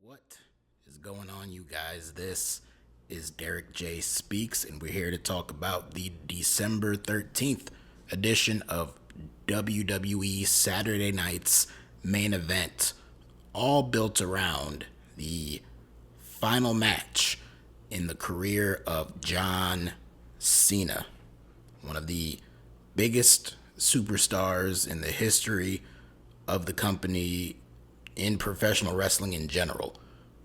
What is going on, you guys? This is DerekJ Speaks, and we're here to talk about the December 13th edition of WWE Saturday Night's main event, all built around the final match in the career of John Cena, one of the biggest superstars in the history of the company in professional wrestling in general.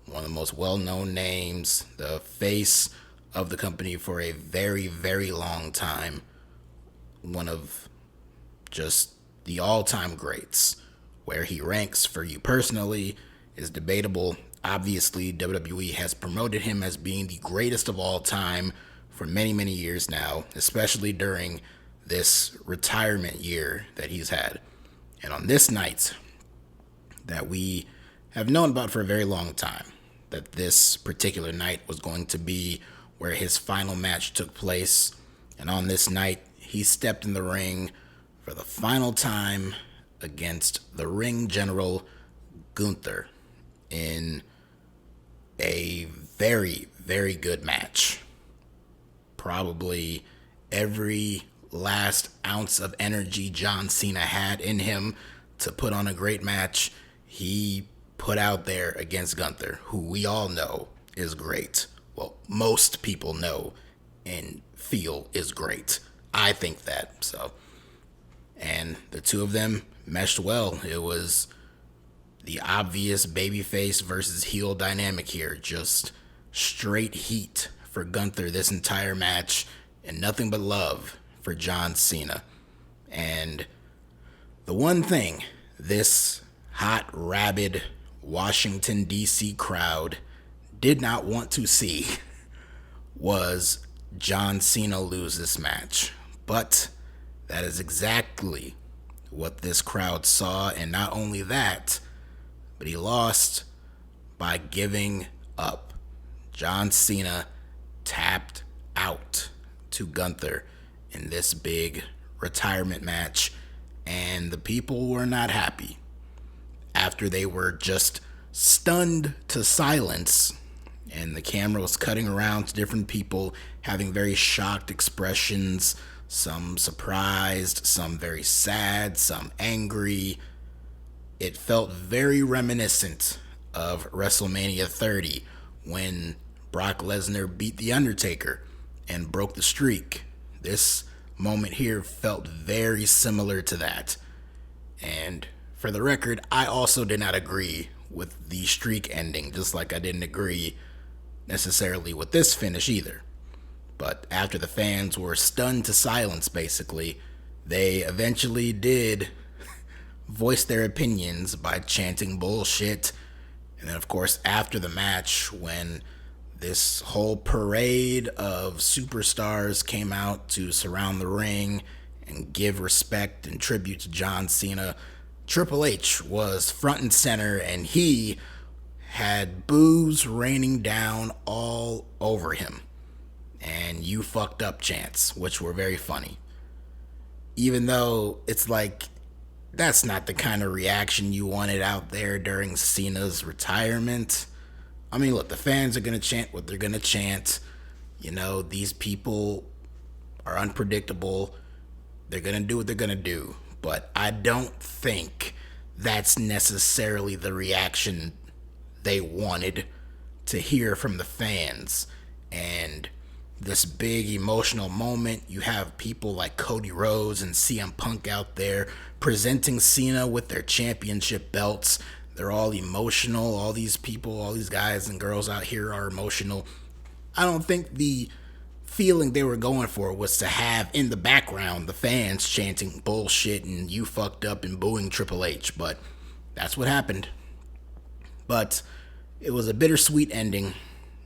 One of the most well-known names, the face of the company for a very, very long time. One of just the all-time greats. Where he ranks for you personally is debatable. Obviously, WWE has promoted him as being the greatest of all time for many, many years now, especially during this retirement year that he's had. And on this night, that we have known about for a very long time, that this particular night was going to be where his final match took place. And on this night, he stepped in the ring for the final time against the ring general Gunther in a very, very good match. Probably every last ounce of energy John Cena had in him to put on a great match, he put out there against Gunther, who we all know is great. Well, most people know and feel is great. I think that, so. And the two of them meshed well. It was the obvious babyface versus heel dynamic here. Just straight heat for Gunther this entire match, and nothing but love for John Cena. And the one thing this hot, rabid Washington D.C. crowd did not want to see was John Cena lose this match. But that is exactly what this crowd saw, and not only that, but he lost by giving up. John Cena tapped out to Gunther in this big retirement match, and the people were not happy. After they were just stunned to silence, and the camera was cutting around to different people having very shocked expressions, some surprised, some very sad, some angry. It felt very reminiscent of WrestleMania 30 when Brock Lesnar beat The Undertaker and broke the streak. This moment here felt very similar to that. And for the record, I also did not agree with the streak ending, just like I didn't agree necessarily with this finish either. But after the fans were stunned to silence, basically, they eventually did voice their opinions by chanting bullshit. And then, of course, after the match, when this whole parade of superstars came out to surround the ring and give respect and tribute to John Cena, Triple H was front and center, and he had boos raining down all over him. And "you fucked up" chants, which were very funny. Even though it's like, that's not the kind of reaction you wanted out there during Cena's retirement. I mean, look, the fans are going to chant what they're going to chant. You know, these people are unpredictable. They're going to do what they're going to do. But I don't think that's necessarily the reaction they wanted to hear from the fans. And this big emotional moment, you have people like Cody Rhodes and CM Punk out there presenting Cena with their championship belts. They're all emotional. All these people, all these guys and girls out here are emotional. I don't think the feeling they were going for was to have in the background the fans chanting bullshit and "you fucked up" and booing Triple H, but that's what happened. But it was a bittersweet ending,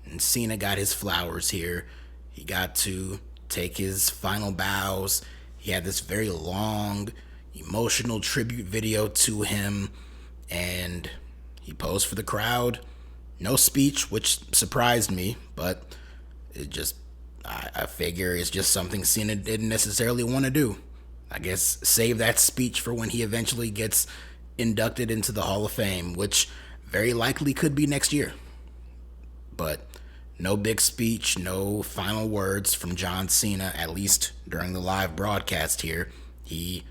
and Cena got his flowers here. He got to take his final bows. He had this very long, emotional tribute video to him, and he posed for the crowd. No speech, which surprised me, but it just, I figure it's just something Cena didn't necessarily want to do. I guess save that speech for when he eventually gets inducted into the Hall of Fame, which very likely could be next year. But no big speech, no final words from John Cena, at least during the live broadcast here. He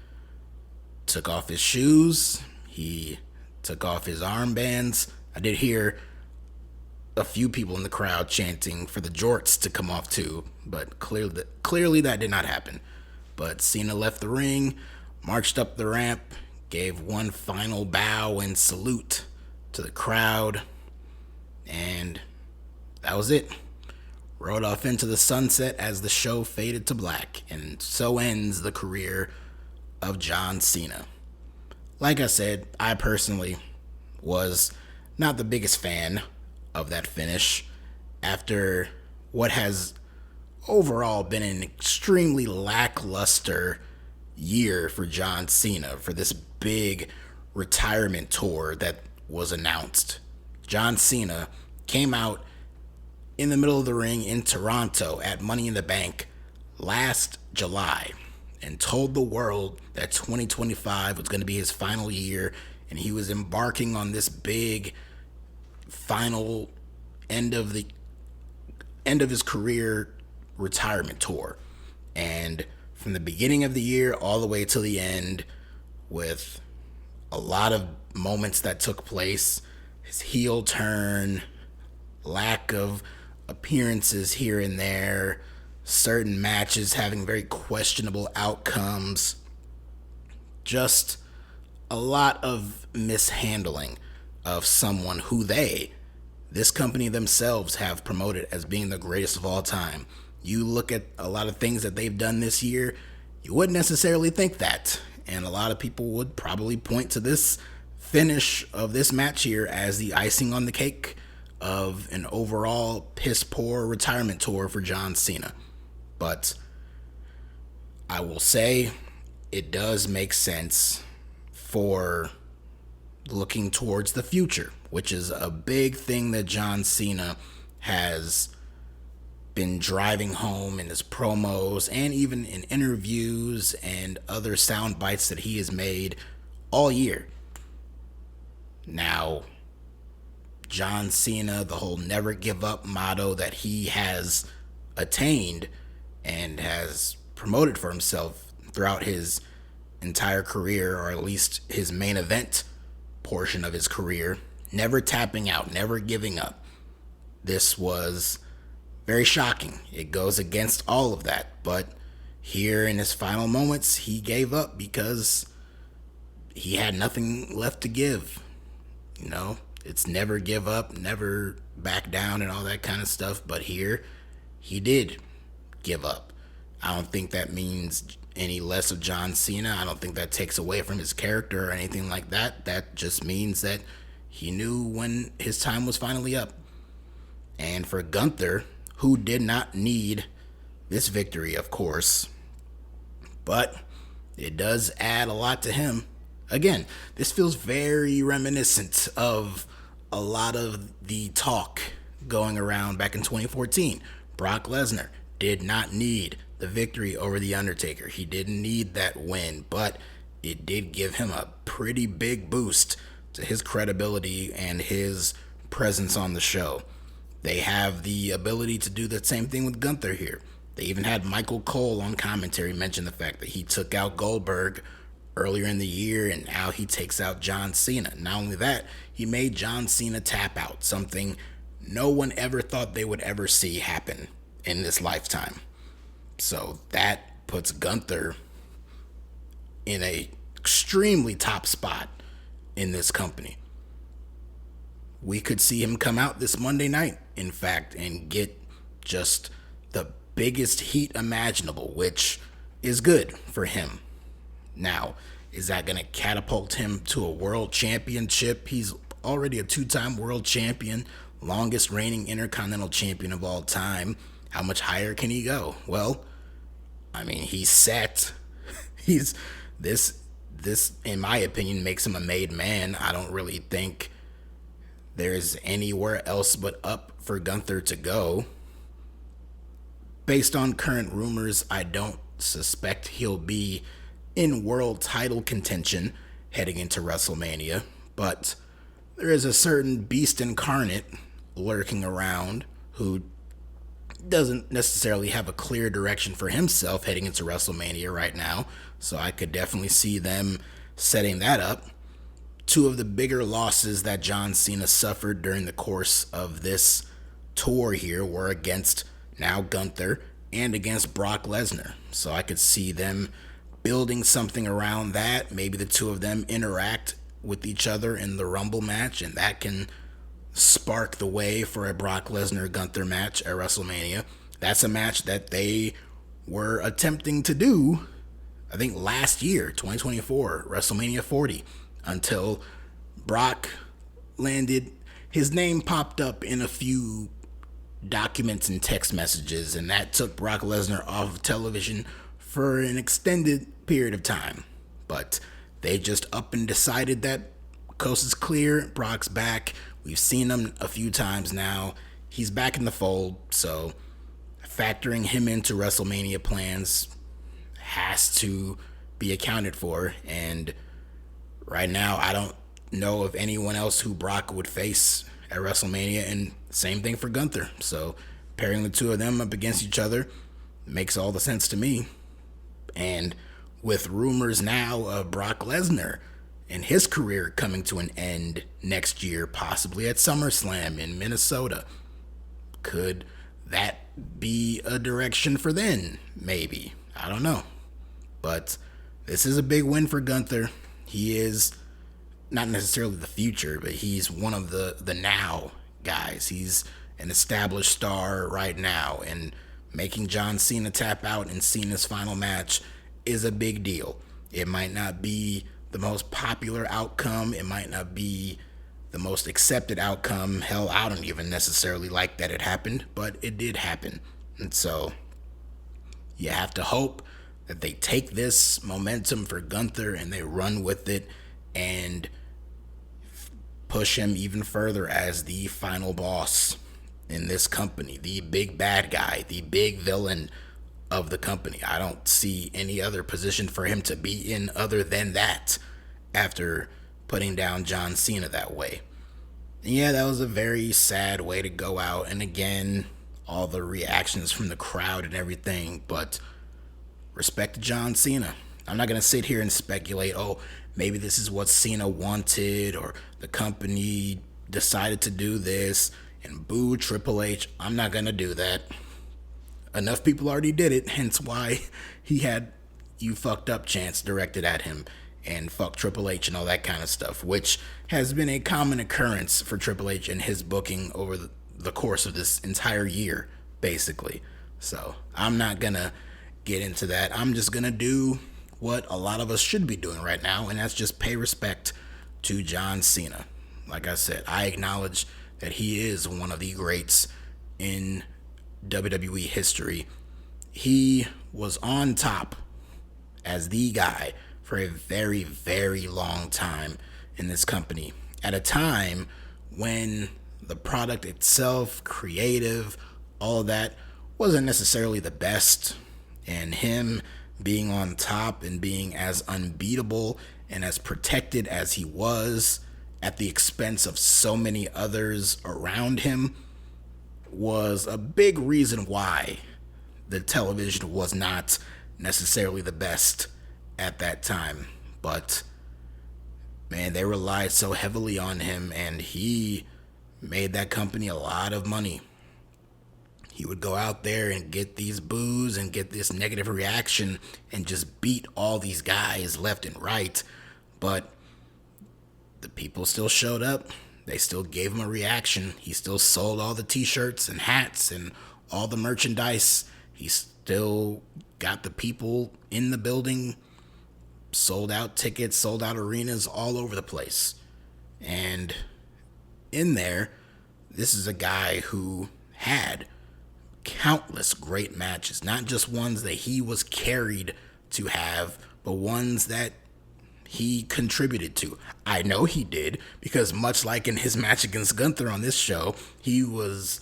took off his shoes. He took off his armbands. I did hear a few people in the crowd chanting for the jorts to come off too, but clearly that did not happen. But Cena left the ring, marched up the ramp, gave one final bow and salute to the crowd, and that was it. Rode off into the sunset as the show faded to black, and so ends the career of John Cena. Like I said, I personally was not the biggest fan of that finish after what has overall been an extremely lackluster year for John Cena for this big retirement tour that was announced. John Cena came out in the middle of the ring in Toronto at Money in the Bank last July and told the world that 2025 was going to be his final year, and he was embarking on this big final end of his career retirement tour. And from the beginning of the year all the way till the end, with a lot of moments that took place, his heel turn, lack of appearances here and there, certain matches having very questionable outcomes, just a lot of mishandling of someone who this company themselves have promoted as being the greatest of all time. You look at a lot of things that they've done this year, you wouldn't necessarily think that. And a lot of people would probably point to this finish of this match here as the icing on the cake of an overall piss poor retirement tour for John Cena. But I will say it does make sense for looking towards the future, which is a big thing that John Cena has been driving home in his promos and even in interviews and other sound bites that he has made all year. Now, John Cena, the whole never give up motto that he has attained and has promoted for himself throughout his entire career, or at least his main event portion of his career, never tapping out, never giving up. This was very shocking. It goes against all of that, but here in his final moments, he gave up because he had nothing left to give. You know, it's never give up, never back down and all that kind of stuff, but here he did give up. I don't think that means any less of John Cena. I don't think that takes away from his character or anything like that. That just means that he knew when his time was finally up. And for Gunther, who did not need this victory, of course, but it does add a lot to him. Again, this feels very reminiscent of a lot of the talk going around back in 2014. Brock Lesnar did not need the victory over The Undertaker. He didn't need that win, but it did give him a pretty big boost to his credibility and his presence on the show. They have the ability to do the same thing with Gunther here. They even had Michael Cole on commentary mention the fact that he took out Goldberg earlier in the year, and now he takes out John Cena. Not only that, he made John Cena tap out, something no one ever thought they would ever see happen in this lifetime. So that puts Gunther in a extremely top spot in this company. We could see him come out this Monday night, in fact, and get just the biggest heat imaginable, which is good for him. Now, is that going to catapult him to a world championship? He's already a 2-time world champion, longest reigning intercontinental champion of all time. How much higher can he go? Well, I mean, he's set. This, in my opinion, makes him a made man. I don't really think there's anywhere else but up for Gunther to go. Based on current rumors, I don't suspect he'll be in world title contention heading into WrestleMania, but there is a certain beast incarnate lurking around who doesn't necessarily have a clear direction for himself heading into WrestleMania right now. So I could definitely see them setting that up. Two of the bigger losses that John Cena suffered during the course of this tour here were against now Gunther and against Brock Lesnar. So I could see them building something around that. Maybe the two of them interact with each other in the Rumble match, and that can spark the way for a Brock Lesnar-Gunther match at WrestleMania. That's a match that they were attempting to do, I think, last year, 2024, WrestleMania 40, until Brock landed. His name popped up in a few documents and text messages, and that took Brock Lesnar off of television for an extended period of time. But they just up and decided that coast is clear, Brock's back. We've seen him a few times now. He's back in the fold, so factoring him into WrestleMania plans has to be accounted for. And right now, I don't know of anyone else who Brock would face at WrestleMania, and same thing for Gunther. So pairing the two of them up against each other makes all the sense to me. And with rumors now of Brock Lesnar and his career coming to an end next year, possibly at SummerSlam in Minnesota, could that be a direction for then? Maybe. I don't know. But this is a big win for Gunther. He is not necessarily the future, but he's one of the now guys. He's an established star right now, and making John Cena tap out in Cena's final match is a big deal. It might not be the most popular outcome. It might not be the most accepted outcome. Hell, I don't even necessarily like that it happened, but it did happen. And so you have to hope that they take this momentum for Gunther and they run with it and push him even further as the final boss in this company, the big bad guy, the big villain of the company. I don't see any other position for him to be in other than that after putting down John Cena that way. And yeah, that was a very sad way to go out. And again, all the reactions from the crowd and everything, but respect to John Cena. I'm not going to sit here and speculate, oh, maybe this is what Cena wanted, or the company decided to do this, and boo Triple H. I'm not going to do that. Enough people already did it, hence why he had "you fucked up" chants directed at him, and fuck Triple H and all that kind of stuff, which has been a common occurrence for Triple H and his booking over the course of this entire year, basically. So I'm not going to get into that. I'm just going to do what a lot of us should be doing right now, and that's just pay respect to John Cena. Like I said, I acknowledge that he is one of the greats in WWE history. He was on top as the guy for a very, very long time in this company, at a time when the product itself, creative, all of that, wasn't necessarily the best. And him being on top and being as unbeatable and as protected as he was at the expense of so many others around him was a big reason why the television was not necessarily the best at that time. But man, they relied so heavily on him, and he made that company a lot of money. He would go out there and get these boos and get this negative reaction and just beat all these guys left and right. But the people still showed up. They still gave him a reaction. He still sold all the t-shirts and hats and all the merchandise. He still got the people in the building, sold out tickets, sold out arenas all over the place. And in there, this is a guy who had countless great matches, not just ones that he was carried to have, but ones that he contributed to. I know he did, because much like in his match against Gunther on this show, he was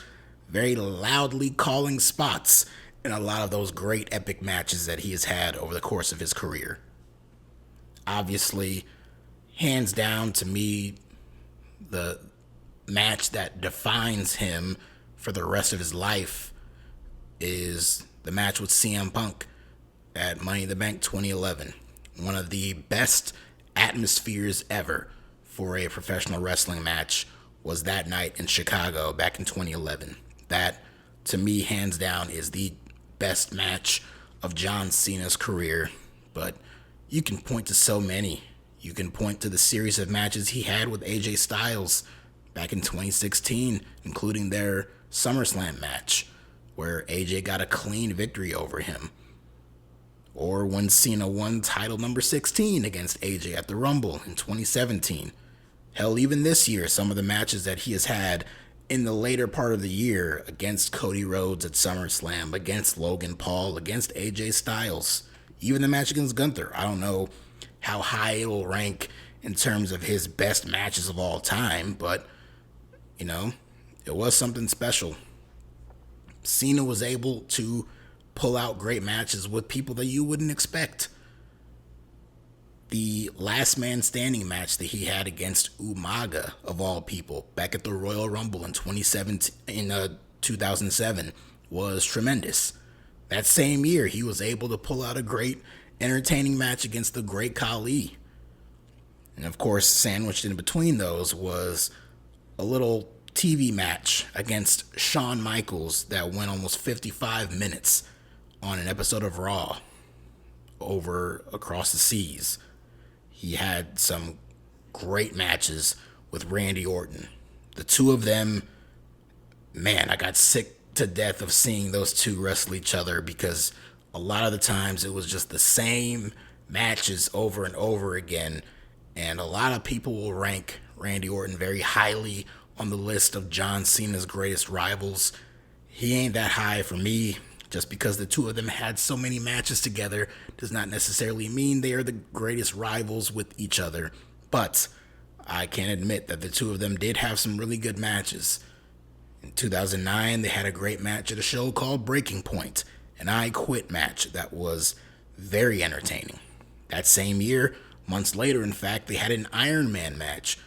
very loudly calling spots in a lot of those great epic matches that he has had over the course of his career. Obviously, hands down to me, the match that defines him for the rest of his life is the match with CM Punk at Money in the Bank 2011. One of the best atmospheres ever for a professional wrestling match was that night in Chicago back in 2011. That, to me, hands down, is the best match of John Cena's career. But you can point to so many. You can point to the series of matches he had with AJ Styles back in 2016, including their SummerSlam match, where AJ got a clean victory over him. Or when Cena won title number 16 against AJ at the Rumble in 2017. Hell, even this year, some of the matches that he has had in the later part of the year against Cody Rhodes at SummerSlam, against Logan Paul, against AJ Styles, even the match against Gunther. I don't know how high it'll rank in terms of his best matches of all time, but, you know, it was something special. Cena was able to pull out great matches with people that you wouldn't expect. The last man standing match that he had against Umaga, of all people, back at the Royal Rumble in 2007 was tremendous. That same year, he was able to pull out a great, entertaining match against the Great Khali. And of course, sandwiched in between those was a little TV match against Shawn Michaels that went almost 55 minutes on an episode of Raw over across the seas. He had some great matches with Randy Orton. The two of them, man, I got sick to death of seeing those two wrestle each other because a lot of the times it was just the same matches over and over again. And a lot of people will rank Randy Orton very highly on the list of John Cena's greatest rivals. He ain't that high for me. Just because the two of them had so many matches together does not necessarily mean they are the greatest rivals with each other. But I can admit that the two of them did have some really good matches. In 2009, they had a great match at a show called Breaking Point, an I Quit match that was very entertaining. That same year, months later, in fact, they had an Iron Man match.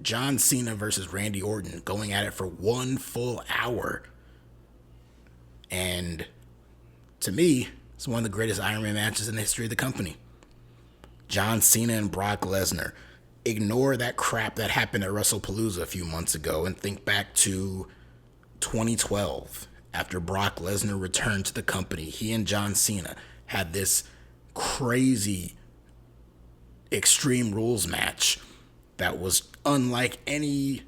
John Cena versus Randy Orton going at it for 1 full hour. And to me, it's one of the greatest Iron Man matches in the history of the company. John Cena and Brock Lesnar. Ignore that crap that happened at WrestlePalooza a few months ago and think back to 2012. After Brock Lesnar returned to the company, he and John Cena had this crazy Extreme Rules match that was unlike any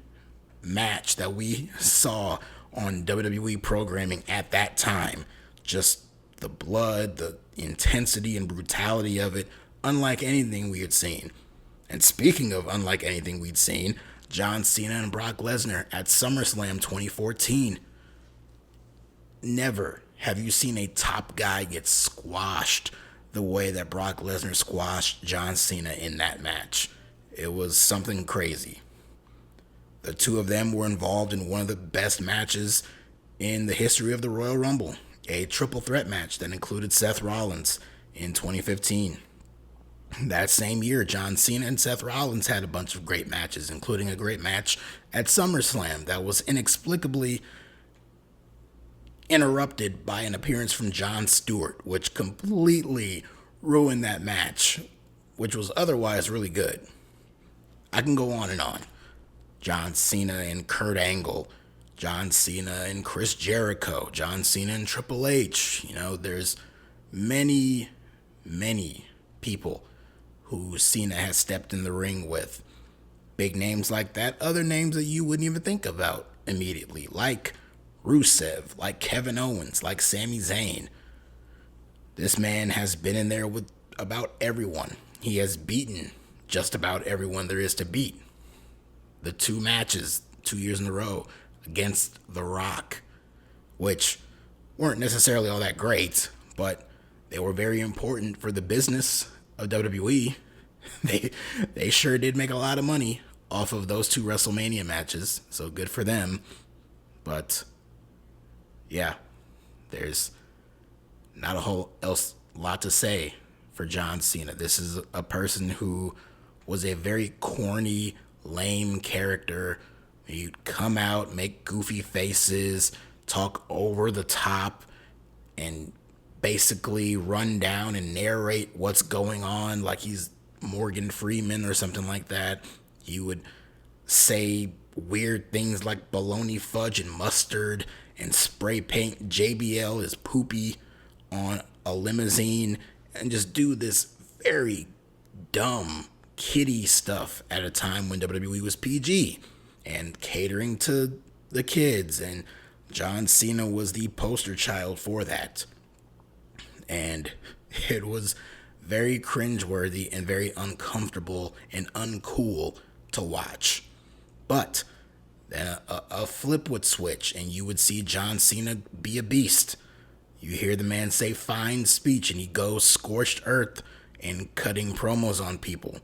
match that we saw on WWE programming at that time. Just the blood, the intensity and brutality of it, unlike anything we had seen. And speaking of unlike anything we'd seen, John Cena and Brock Lesnar at SummerSlam 2014. Never have you seen a top guy get squashed the way that Brock Lesnar squashed John Cena in that match. It was something crazy. The two of them were involved in one of the best matches in the history of the Royal Rumble, a triple threat match that included Seth Rollins in 2015. That same year, John Cena and Seth Rollins had a bunch of great matches, including a great match at SummerSlam that was inexplicably interrupted by an appearance from Jon Stewart, which completely ruined that match, which was otherwise really good. I can go on and on. John Cena and Kurt Angle, John Cena and Chris Jericho, John Cena and Triple H. You know, there's many people who Cena has stepped in the ring with. Big names like that, other names that you wouldn't even think about immediately, like Rusev, like Kevin Owens, like Sami Zayn. This man has been in there with about everyone. He has beaten just about everyone there is to beat. The two matches 2 years in a row against The Rock, which weren't necessarily all that great, but they were very important for the business of WWE. They sure did make a lot of money off of those two WrestleMania matches, so good for them. But yeah, there's not a whole else lot to say for John Cena. This is a person who was a very corny, lame character. He'd come out, make goofy faces, talk over the top, and basically run down and narrate what's going on like he's Morgan Freeman or something like that. He would say weird things like bologna fudge and mustard and spray paint JBL is poopy on a limousine and just do this very dumb kiddie stuff at a time when WWE was PG and catering to the kids, and John Cena was the poster child for that. And it was very cringeworthy and very uncomfortable and uncool to watch. But then a flip would switch and you would see John Cena be a beast. You hear the man say fine speech and he goes scorched earth and cutting promos on people.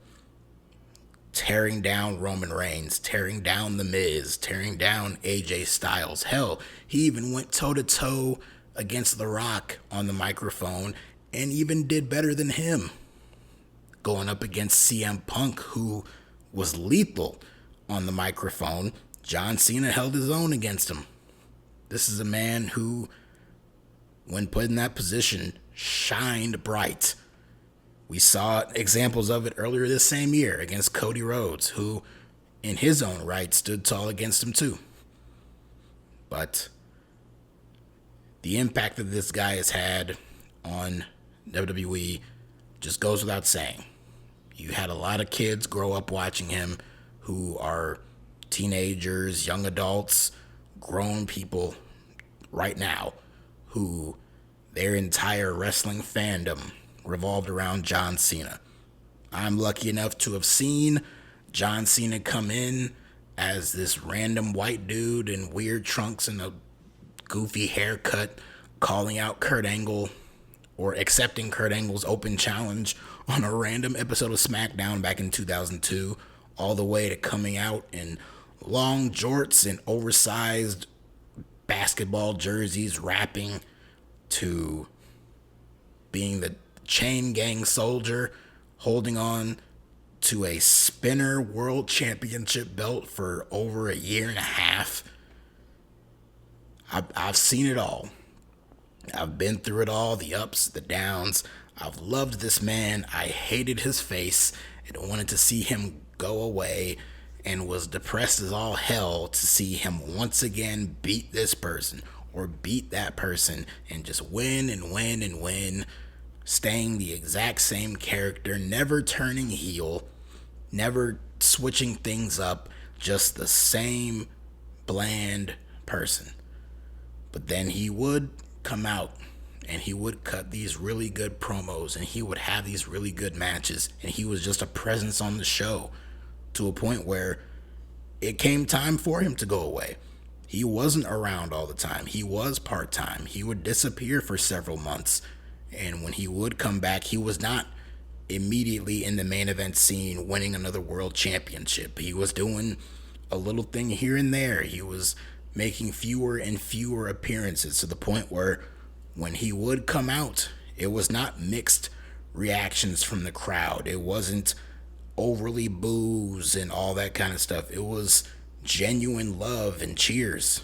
Tearing down Roman Reigns, tearing down The Miz, tearing down AJ Styles. Hell, he even went toe-to-toe against The Rock on the microphone and even did better than him. Going up against CM Punk, who was lethal on the microphone, John Cena held his own against him. This is a man who, when put in that position, shined bright. We saw examples of it earlier this same year against Cody Rhodes, who, in his own right, stood tall against him too. But the impact that this guy has had on WWE just goes without saying. You had a lot of kids grow up watching him who are teenagers, young adults, grown people right now who their entire wrestling fandom revolved around John Cena. I'm lucky enough to have seen John Cena come in as this random white dude in weird trunks and a goofy haircut, calling out Kurt Angle or accepting Kurt Angle's open challenge on a random episode of SmackDown back in 2002, all the way to coming out in long jorts and oversized basketball jerseys, rapping, to being the chain gang soldier holding on to a spinner world championship belt for over a year and a half. I've seen it all. I've been through it all, the ups, the downs. I've loved this man. I hated his face and wanted to see him go away, and was depressed as all hell to see him once again beat this person or beat that person and just win and win and win, staying the exact same character, never turning heel, never switching things up, just the same bland person. But then he would come out and he would cut these really good promos and he would have these really good matches, and he was just a presence on the show to a point where it came time for him to go away. He wasn't around all the time. He was part-time. He would disappear for several months. And when he would come back, he was not immediately in the main event scene winning another world championship. He was doing a little thing here and there. He was making fewer and fewer appearances to the point where when he would come out, it was not mixed reactions from the crowd. It wasn't overly boos and all that kind of stuff. It was genuine love and cheers.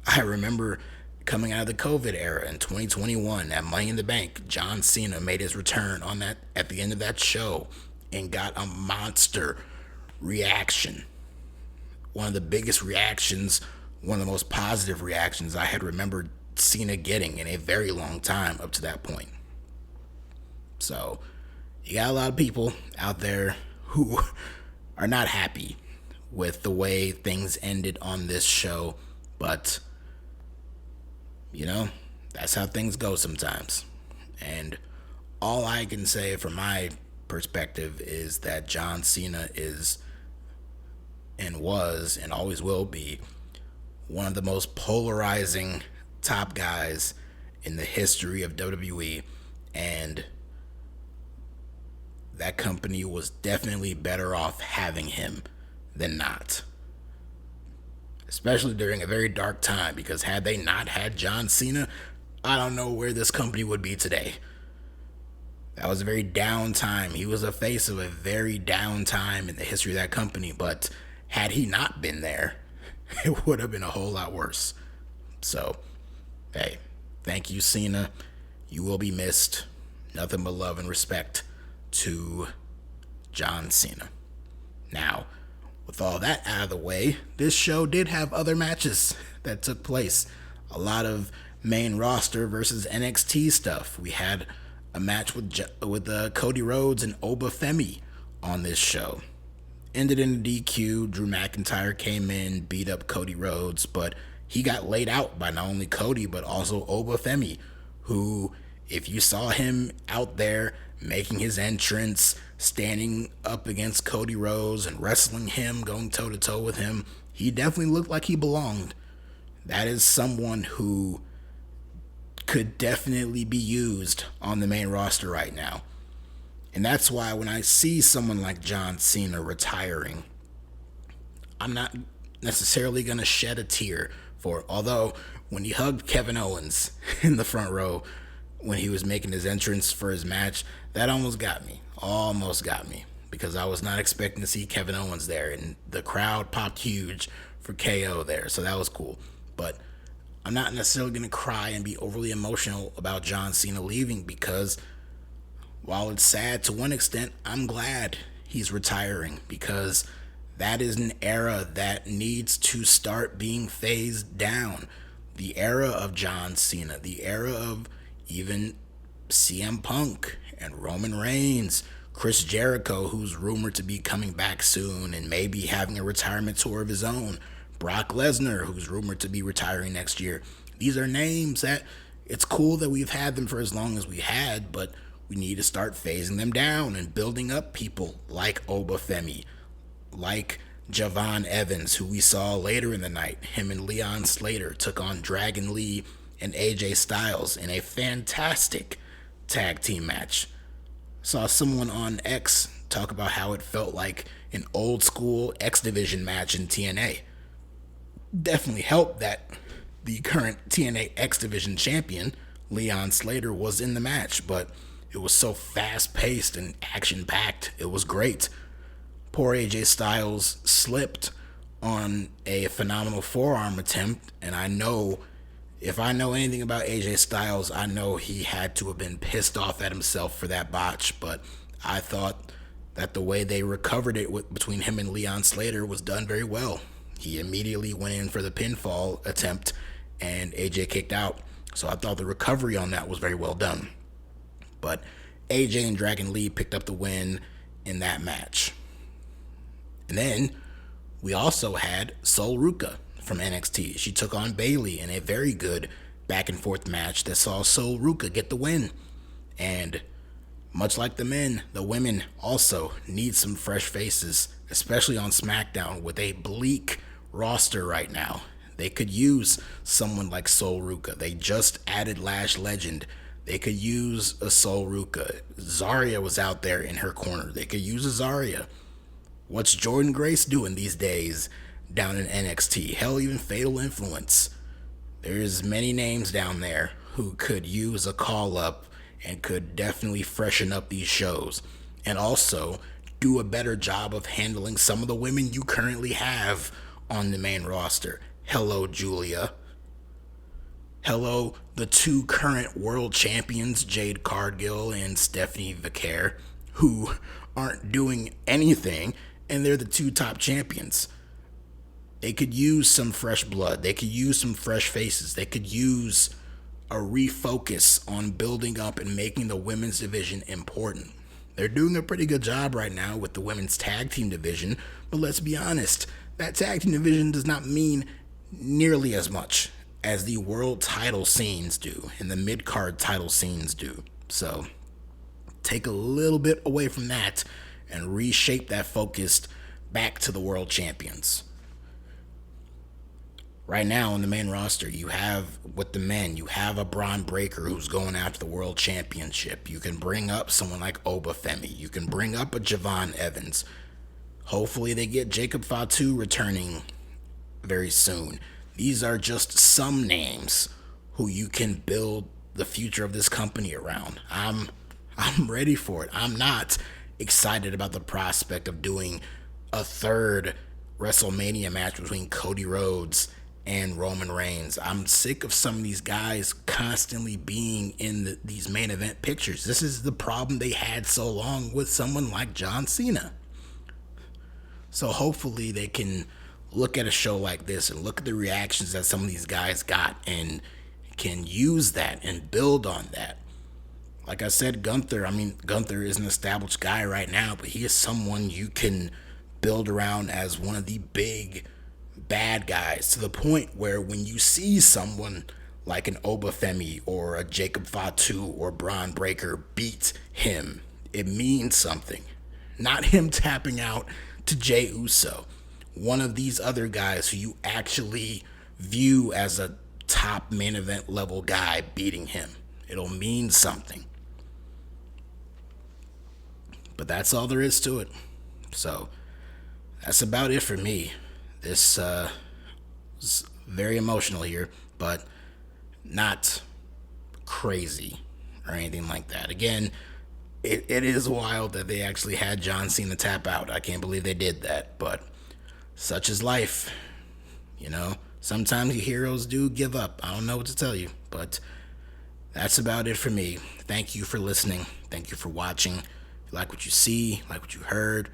I remember coming out of the COVID era in 2021 at Money in the Bank, John Cena made his return on that at the end of that show and got a monster reaction. One of the biggest reactions, one of the most positive reactions I had remembered Cena getting in a very long time up to that point. So you got a lot of people out there who are not happy with the way things ended on this show, but that's how things go sometimes. And all I can say from my perspective is that John Cena is and was and always will be one of the most polarizing top guys in the history of WWE, and that company was definitely better off having him than not. Especially during a very dark time, because had they not had John Cena, I don't know where this company would be today. That was a very down time. He was a face of a very down time in the history of that company, but had he not been there, it would have been a whole lot worse. So, hey, thank you, Cena. You will be missed. Nothing but love and respect to John Cena. Now, with all that out of the way, this show did have other matches that took place. A lot of main roster versus NXT stuff. We had a match with Cody Rhodes and Oba Femi on this show. Ended in a DQ. Drew McIntyre came in, beat up Cody Rhodes, but he got laid out by not only Cody but also Oba Femi, who, if you saw him out there making his entrance, standing up against Cody Rhodes and wrestling him, going toe-to-toe with him, he definitely looked like he belonged. That is someone who could definitely be used on the main roster right now. And that's why when I see someone like John Cena retiring, I'm not necessarily going to shed a tear for it. Although, when he hugged Kevin Owens in the front row when he was making his entrance for his match, that almost got me. Because I was not expecting to see Kevin Owens there, and the crowd popped huge for KO there, so that was cool. But I'm not necessarily going to cry and be overly emotional about John Cena leaving, because while it's sad to one extent, I'm glad he's retiring, because that is an era that needs to start being phased down. The era of John Cena, the era of even CM Punk and Roman Reigns, Chris Jericho, who's rumored to be coming back soon and maybe having a retirement tour of his own, Brock Lesnar, who's rumored to be retiring next year. These are names that it's cool that we've had them for as long as we had, but we need to start phasing them down and building up people like Oba Femi, like Javon Evans, who we saw later in the night. Him and Leon Slater took on Dragon Lee and AJ Styles in a fantastic tag team match. Saw someone on X talk about how it felt like an old school X Division match in TNA. Definitely helped that the current TNA X Division champion, Leon Slater, was in the match, but it was so fast-paced and action-packed. It was great. Poor AJ Styles slipped on a phenomenal forearm attempt, and if I know anything about AJ Styles, I know he had to have been pissed off at himself for that botch, but I thought that the way they recovered it between him and Leon Slater was done very well. He immediately went in for the pinfall attempt, and AJ kicked out. So I thought the recovery on that was very well done. But AJ and Dragon Lee picked up the win in that match. And then we also had Sol Ruca from NXT. She took on Bayley in a very good back and forth match that saw Sol Ruca get the win. And much like the men, the women also need some fresh faces, especially on SmackDown with a bleak roster right now. They could use someone like Sol Ruca. They just added Lash Legend. They could use a Sol Ruca. Zarya was out there in her corner. They could use a Zarya. What's Jordan Grace doing these days down in NXT? Hell, even Fatal Influence. There's many names down there who could use a call-up and could definitely freshen up these shows. And also do a better job of handling some of the women you currently have on the main roster. Hello, Julia. Hello, the two current world champions, Jade Cargill and Stephanie Vicaire, who aren't doing anything, and they're the two top champions. They could use some fresh blood. They could use some fresh faces. They could use a refocus on building up and making the women's division important. They're doing a pretty good job right now with the women's tag team division, but let's be honest, that tag team division does not mean nearly as much as the world title scenes do and the mid-card title scenes do. So take a little bit away from that and reshape that focus back to the world champions. Right now on the main roster, you have, with the men, you have a Braun Breaker who's going after the world championship. You can bring up someone like Oba Femi. You can bring up a Javon Evans. Hopefully they get Jacob Fatu returning very soon. These are just some names who you can build the future of this company around. I'm I'm ready for it. I'm not excited about the prospect of doing a third WrestleMania match between Cody Rhodes and Roman Reigns. I'm sick of some of these guys constantly being in these main event pictures. This is the problem they had so long with someone like John Cena. So hopefully they can look at a show like this and look at the reactions that some of these guys got and can use that and build on that. Like I said, Gunther is an established guy right now, but he is someone you can build around as one of the big bad guys, to the point where when you see someone like an Oba Femi or a Jacob Fatu or Braun Breaker beat him, it means something. Not him tapping out to Jey Uso. One of these other guys who you actually view as a top main event level guy beating him. It'll mean something. But that's all there is to it. So that's about it for me. This was very emotional here, but not crazy or anything like that. Again, it is wild that they actually had John Cena tap out. I can't believe they did that, but such is life. You know, sometimes your heroes do give up. I don't know what to tell you, but that's about it for me. Thank you for listening. Thank you for watching. If you like what you see, like what you heard,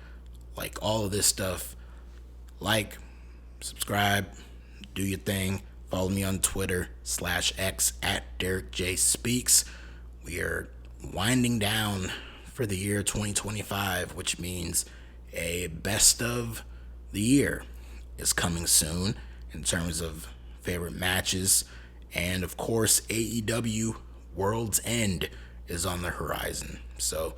like all of this stuff, like, subscribe, do your thing. Follow me on Twitter /X at DerekJ Speaks. We are winding down for the year 2025, which means a best of the year is coming soon in terms of favorite matches. And of course, AEW World's End is on the horizon. So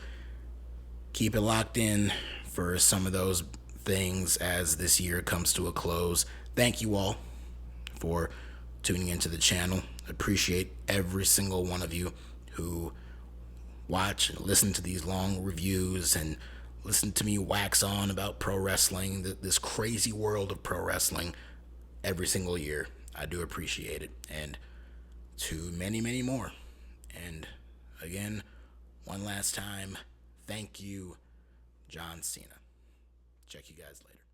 keep it locked in for some of those things as this year comes to a close. Thank you all for tuning into the channel. Appreciate every single one of you who watch and listen to these long reviews and listen to me wax on about pro wrestling, this crazy world of pro wrestling every single year. I do appreciate it. And to many, many more. And again, one last time, thank you, John Cena. Check you guys later.